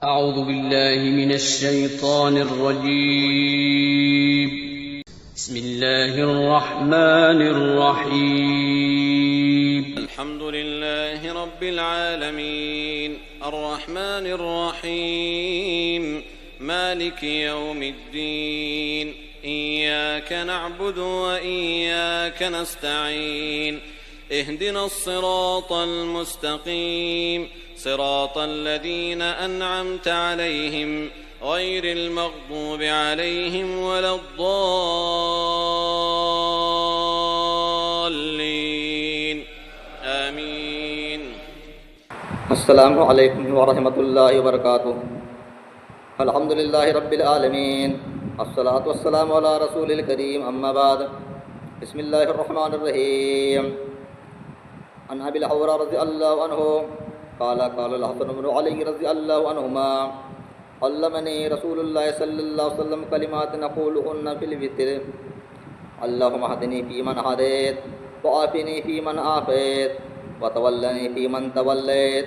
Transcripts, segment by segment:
أعوذ بالله من الشيطان الرجيم. بسم الله الرحمن الرحيم. الحمد لله رب العالمين الرحمن الرحيم مالك يوم الدين إياك نعبد وإياك نستعين اهدنا الصراط المستقيم صراط الذين أنعمت عليهم غير المغضوب عليهم ولا الضالين آمين. السلام علیکم ورحمۃ اللہ وبرکاتہ. الحمد للہ رب العالمین الصلاۃ والسلام علی رسول الکریم اما بعد. بسم اللہ الرحمن الرحیم. عن ابی الحوراء رضی اللہ عنہ قال قال الحسن بن علی رضی اللہ عنہما علمنی رسول اللہ صلی اللہ علیہ وسلم کلمات نقولهن فی الوتر اللهم اهدنی فیمن هدیت وعافنی فیمن عافیت وتولنی فیمن تولیت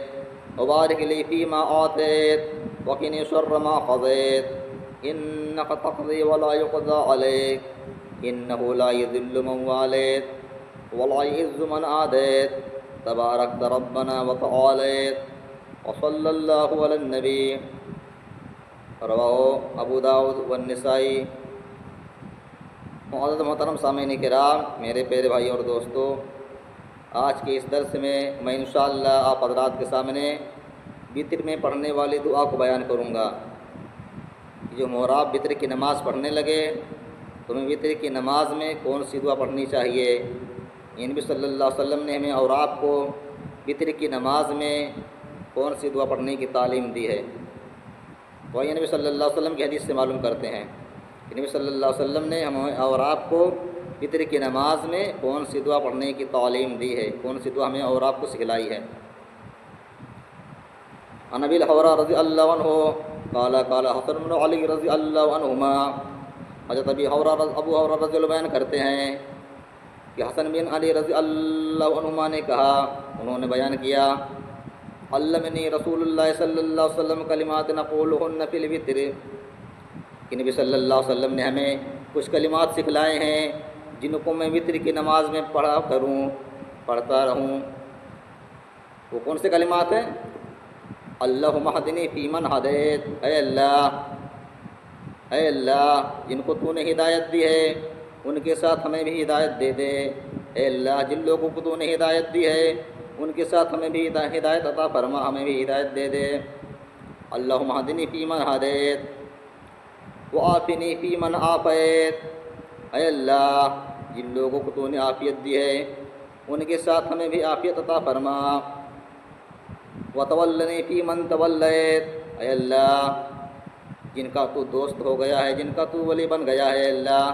وبارک لی فیما اعطیت وقنی شر ما قضیت انک تقضی ولا یقضى علیک انه لا یذل من والیت ولا يعز من عادیت تبارکت ربنا وتعالیت وصلی اللہ علی النبی. رواہ ابو داؤد والنسائی. معزز محترم سامعین کرام، میرے پیارے بھائی اور دوستو، آج کے اس درس میں میں انشاءاللہ آپ حضرات کے سامنے وتر میں پڑھنے والی دعا کو بیان کروں گا. جو محراب وتر کی نماز پڑھنے لگے تو ہمیں وتر کی نماز میں کون سی دعا پڑھنی چاہیے. نبی صلی اللہ علیہ وسلم نے ہمیں اور آپ کو وتر کی نماز میں کون سی دعا پڑھنے کی تعلیم دی ہے. وہی نبی صلی اللہ علیہ وسلم کی حدیث سے معلوم کرتے ہیں کہ نبی صلی اللہ علیہ وسلم نے ہمیں اور آپ کو وتر کی نماز میں کون سی دعا پڑھنے کی تعلیم دی ہے، کون سی دعا ہمیں اور آپ کو سکھلائی ہے. عن ابی الحوراء رضی اللہ عنہ قال قال حسن بن علی رضی اللہ عنہما. حضرت ابو حوراء رضی اللہ بیان کرتے ہیں کہ حسن بن علی رضی اللہ عنہما نے کہا، انہوں نے بیان کیا، علمنی رسول اللہ صلی اللہ علیہ وسلم کلمات نقولهن فی الوتر، کہ نبی صلی اللہ علیہ وسلم نے ہمیں کچھ کلمات سکھلائے ہیں جن کو میں وتر کی نماز میں پڑھتا رہوں. وہ کون سے کلمات ہیں؟ اللہم اہدنی فیمن ہدیت، اے اللہ جن کو تو نے ہدایت دی ہے ان کے ساتھ ہمیں بھی ہدایت دے دے. اے اللہ جن لوگوں کو تو نے ہدایت دی ہے ان کے ساتھ ہمیں بھی ہدایت عطا فرما، ہمیں بھی ہدایت دے دے. اللہم اہدنی فیمن ہدیت وعافنی فیمن عافیت، اے اللہ جن لوگوں کو تو نے عافیت دی ہے ان کے ساتھ ہمیں بھی عافیت عطا فرما. وتولنی فیمن تولیت، اے اللہ جن کا تو دوست ہو گیا ہے، جن کا تو ولی بن گیا ہے، اللہ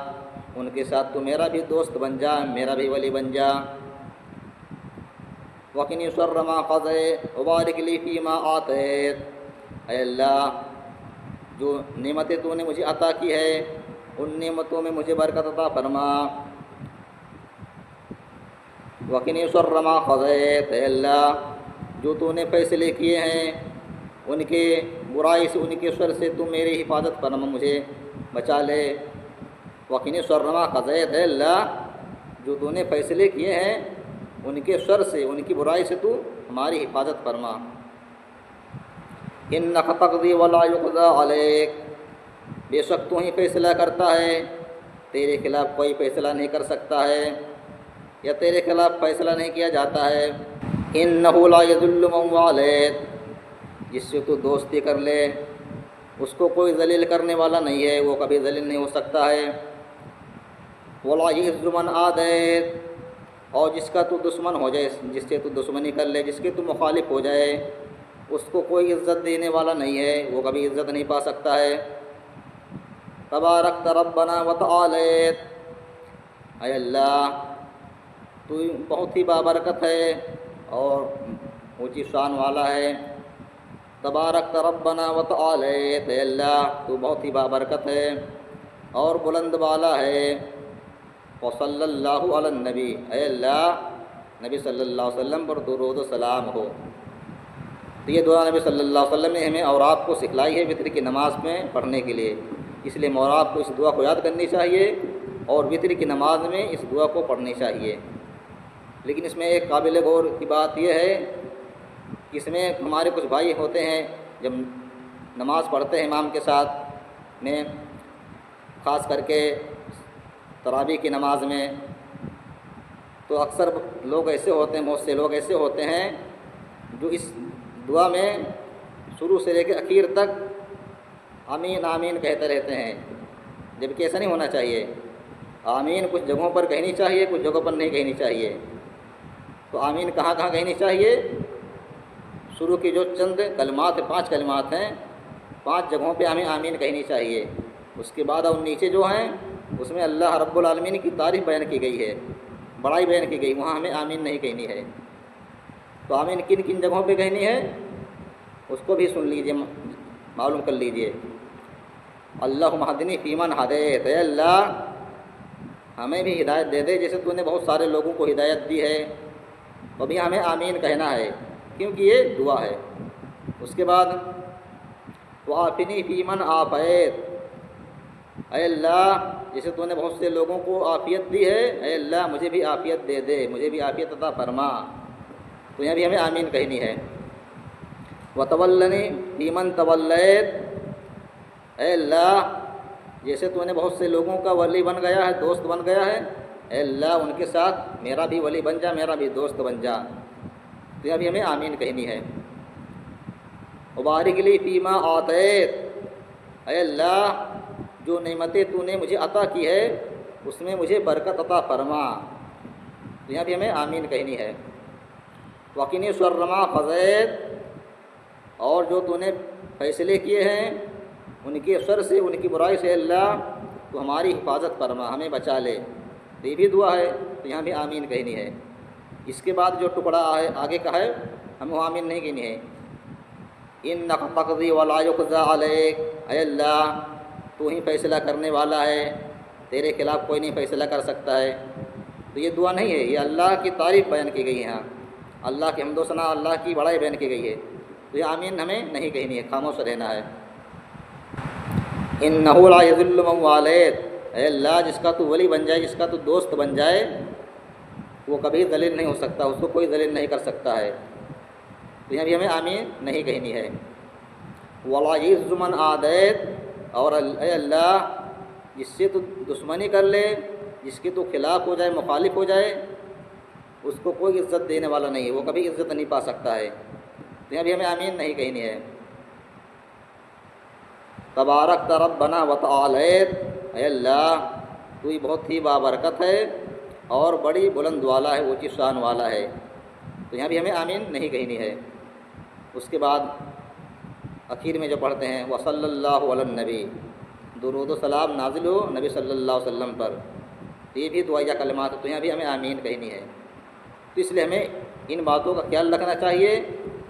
ان کے ساتھ تو میرا بھی دوست بن جا، میرا بھی ولی بن جا. وقنی شر ما قضیت وبارک لی فیما اعطیت، اے اللہ جو نعمتیں تو نے مجھے عطا کی ہے ان نعمتوں میں مجھے برکت عطا فرما. وقنی شر ما قضیت، اے اللہ جو تو نے فیصلے کیے ہیں ان کے برائی سے، ان کے شر سے تو میری حفاظت فرما، مجھے بچا لے. وقنی شر ما قضیت، اے اللہ جو تو نے فیصلے کیے ہیں ان کے شر سے، ان کی برائی سے تو ہماری حفاظت فرما. انک تقضی ولا یقضی علیک، بے شک تو ہی فیصلہ کرتا ہے، تیرے خلاف کوئی فیصلہ نہیں کر سکتا ہے یا تیرے خلاف فیصلہ نہیں کیا جاتا ہے. انہ لا یذل من والیت، جس سے تو دوستی کر لے اس کو کوئی ذلیل کرنے والا نہیں ہے، وہ کبھی ذلیل نہیں ہو سکتا ہے. ولا یعز من عادیت، اور جس کا تو دشمن ہو جائے، جس سے تو دشمنی کر لے، جس کے تو مخالف ہو جائے، اس کو کوئی عزت دینے والا نہیں ہے، وہ کبھی عزت نہیں پا سکتا ہے. تبارکت ربنا وتعالیت، اے اللہ تو بہت ہی بابرکت ہے اور اونچی شان والا ہے. تبارکت ربنا وتعالیت، اے اللہ تو بہت ہی بابرکت ہے اور بلند والا ہے. وصلی اللہ علی النبی، اے اللہ نبی صلی اللہ علیہ وسلم پر درود و سلام ہو. تو یہ دعا نبی صلی اللہ علیہ وسلم نے ہمیں اور آپ کو سکھلائی ہے وطر کی نماز میں پڑھنے کے لیے، اس لیے موراب کو اس دعا کو یاد کرنی چاہیے اور وطر کی نماز میں اس دعا کو پڑھنی چاہیے۔ لیکن اس میں ایک قابل غور کی بات یہ ہے کہ اس میں ہمارے کچھ بھائی ہوتے ہیں جب نماز پڑھتے ہیں امام کے ساتھ میں، خاص کر کے تراویح کی نماز میں، تو اکثر لوگ ایسے ہوتے ہیں، بہت سے لوگ ایسے ہوتے ہیں جو اس دعا میں شروع سے لے کے اخیر تک آمین آمین کہتے رہتے ہیں، جبکہ ایسا نہیں ہونا چاہیے۔ آمین کچھ جگہوں پر کہنی چاہیے، کچھ جگہوں پر نہیں کہنی چاہیے۔ تو آمین کہاں کہاں کہنی چاہیے؟ شروع کی جو چند کلمات ہیں، 5 کلمات ہیں، 5 جگہوں پہ ہمیں آمین کہنی چاہیے۔ اس کے بعد اور نیچے جو ہیں اس میں اللہ رب العالمین کی تعریف بیان کی گئی ہے، بڑائی بیان کی گئی، وہاں ہمیں آمین نہیں کہنی ہے۔ تو آمین کن کن جگہوں پہ کہنی ہے اس کو بھی سن لیجئے، معلوم کر لیجئے۔ اللہم اہدنی فیمن ہدیت، اے اللہ ہمیں بھی ہدایت دے دے جیسے تو نے بہت سارے لوگوں کو ہدایت دی ہے، تو بھی ہمیں آمین کہنا ہے کیونکہ یہ دعا ہے۔ اس کے بعد وعافنی فیمن عافیت، اے اللہ جیسے تو نے بہت سے لوگوں کو عافیت دی ہے، اے اللہ مجھے بھی عافیت دے دے، مجھے بھی عافیت عطا فرما، تو یہاں بھی ہمیں آمین کہنی ہے۔ وتولنی فیمن تولیت، اے اللہ جیسے تو نے بہت سے لوگوں کا ولی بن گیا ہے، دوست بن گیا ہے، اے اللہ ان کے ساتھ میرا بھی ولی بن جا، میرا بھی دوست بن جا، تو یہاں بھی ہمیں آمین کہنی ہے۔ وبارک لی فیما اعطیت، اے اللہ جو نعمتیں تو نے مجھے عطا کی ہے اس میں مجھے برکت عطا فرما، تو یہاں بھی ہمیں آمین کہنی ہے۔ وقنی شر ما قضیت، اور جو تو نے فیصلے کیے ہیں ان کے شر سے، ان کی برائی سے اللہ تو ہماری حفاظت فرما، ہمیں بچا لے، تو یہ بھی دعا ہے، تو یہاں بھی آمین کہنی ہے۔ اس کے بعد جو ٹکڑا ہے آگے کا ہے ہمیں وہ آمین نہیں کہنی ہے۔ انک تقضی ولا یقضی علیک، اے اللہ تو ہی فیصلہ کرنے والا ہے، تیرے خلاف کوئی نہیں فیصلہ کر سکتا ہے، تو یہ دعا نہیں ہے، یہ اللہ کی تعریف بیان کی گئی ہے، یہاں اللہ کی حمد و ثنا، اللہ کی بڑائی بیان کی گئی ہے، تو یہ آمین ہمیں نہیں کہنی ہے، خاموش رہنا ہے۔ انہ لا یذل من والیت، اے اللہ جس کا تو ولی بن جائے، جس کا تو دوست بن جائے وہ کبھی ذلیل نہیں ہو سکتا، اس کو کوئی ذلیل نہیں کر سکتا ہے، تو یہاں بھی ہمیں آمین نہیں کہنی ہے۔ ولا یعز من عادیت، اور اے اللہ جس سے تو دشمنی کر لے، جس کے تو خلاف ہو جائے، مخالف ہو جائے، اس کو کوئی عزت دینے والا نہیں ہے، وہ کبھی عزت نہیں پا سکتا ہے، تو یہاں بھی ہمیں آمین نہیں کہنی ہے۔ تبارک ربنا وتعالیت، اے اللہ تو ہی بہت ہی بابرکت ہے اور بڑی بلند والا ہے، اونچی شان والا ہے، تو یہاں بھی ہمیں آمین نہیں کہنی ہے۔ اس کے بعد اخیر میں جو پڑھتے ہیں وصلی اللہ علی النبی، درود و سلام نازل ہو نبی صلی اللہ علیہ وسلم پر، تو یہ بھی دعائیہ کلمات ہے، تو یہاں بھی ہمیں آمین کہنی ہے۔ تو اس لیے ہمیں ان باتوں کا خیال رکھنا چاہیے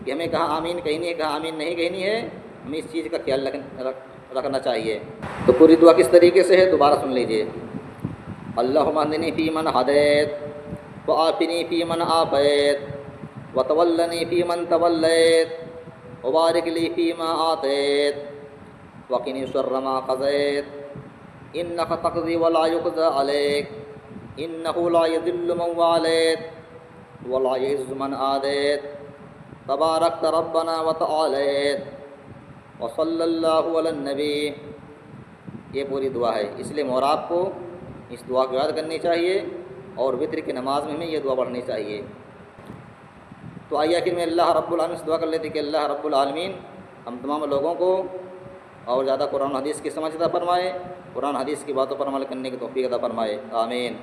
کہ ہمیں کہاں آمین کہنی ہے، کہاں آمین نہیں کہنی ہے، ہمیں اس چیز کا خیال رکھنا چاہیے۔ تو پوری دعا کس طریقے سے ہے دوبارہ سن لیجئے۔ اللہم اہدنی فیمن ہدیت، وعافنی فیمن عافیت، وتولنی فیمن تولیت، وبارک لی فیما اعطیت، وقنی شر ما قضیت، انک تقضی ولا یقضی علیک، انہ لا یذل من والیت ولا یعز من عادیت، تبارکت ربنا وتعالیت، وصلی اللہ علی النبی۔ یہ پوری دعا ہے، اس لیے محراب کو اس دعا کو یاد کرنی چاہیے اور وطر کی نماز میں ہمیں یہ دعا پڑھنی چاہیے۔ تو آئیے آخر میں اللہ رب العالمین سے دعا کر لیتے کہ اللہ رب العالمین ہم تمام لوگوں کو اور زیادہ قرآن حدیث کی سمجھ عطا فرمائے، قرآن حدیث کی باتوں پر عمل کرنے کی توفیق عطا فرمائے، آمین۔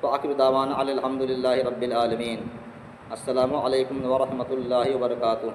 تو آخر دعوانا الحمد للہ رب العالمین۔ السلام علیکم ورحمۃ اللہ وبرکاتہ۔